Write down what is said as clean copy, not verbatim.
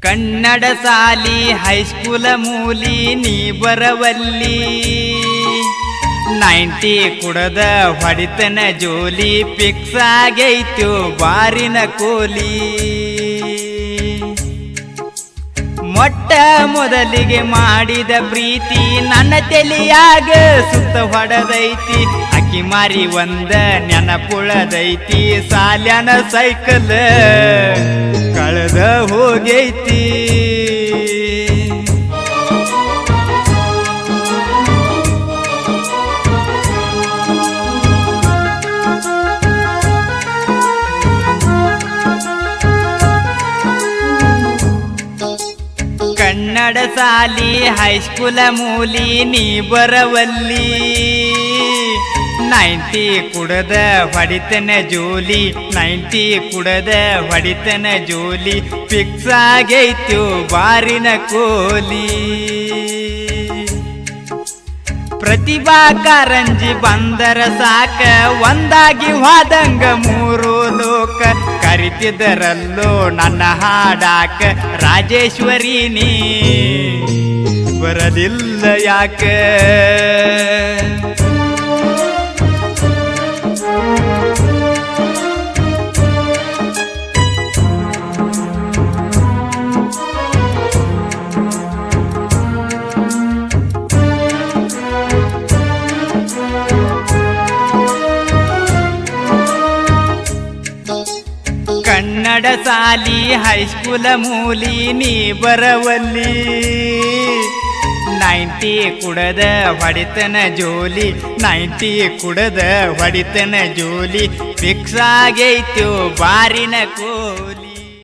ಕನ್ನಡ ಸಾಲಿ ಹೈಸ್ಕೂಲ ಮೂಲಿ ನೀ ಬರವಲ್ಲಿ 90 ಕುಡದ ಹೊಡಿತನ ಜೋಲಿ ಫಿಕ್ಸ್ ಆಗೈತ್ಯೋ ಬಾರಿನ ಕೋಲಿ ಮೊಟ್ಟ ಮೊದಲಿಗೆ ಮಾಡಿದ ಪ್ರೀತಿ ನನ್ನ ತಲೆಯಾಗ ಸುತ್ತ ಹೊಡೆದೈತಿ ಅಕ್ಕಿ ಮಾರಿ ಒಂದ ನೆನಪುಳದೈತಿ ಸಾಲ್ಯಾನ ಸೈಕಲ್ ಕಳೆದ ಹೋಗೈತಿ ಕನ್ನಡ ಸಾಲಿ ಹೈಸ್ಕೂಲ ಮೂಲಿ ನೀ ಬರವಲ್ಲಿ 90 ಕುಡದ ಹೊಡಿತನ ಜೋಲಿ 90 ಕುಡದ ಹೊಡಿತನ ಜೋಲಿ ಫಿಕ್ಸ್ ಆಗೈತ್ಯೋ ಬಾರಿನ ಕೋಲಿ ಪ್ರತಿಭಾ ಕಾರಂಜಿ ಬಂದರ ಸಾಕ ಒಂದಾಗಿ ವಾದಂಗ ಮೂರು ಲೋಕ ಕರಿತಿದ್ದರಲ್ಲೋ ನನ್ನ ಹಾಡಾಕ ರಾಜೇಶ್ವರಿ ನೀ ಬರಲಿಲ್ಲ ಯಾಕ ಕನ್ನಡ ಸಾಲಿ ಹೈಸ್ಕೂಲ ಮೂಲಿ ನೀ ಬರವಲ್ಲಿ 90 ಕುಡದ ಹೊಡಿತನ ಜೋಲಿ 90 ಕುಡದ ಹೊಡಿತನ ಜೋಲಿ ಫಿಕ್ಸ್ ಆಗೈತ್ಯೋ ಬಾರಿನ ಕೋಲಿ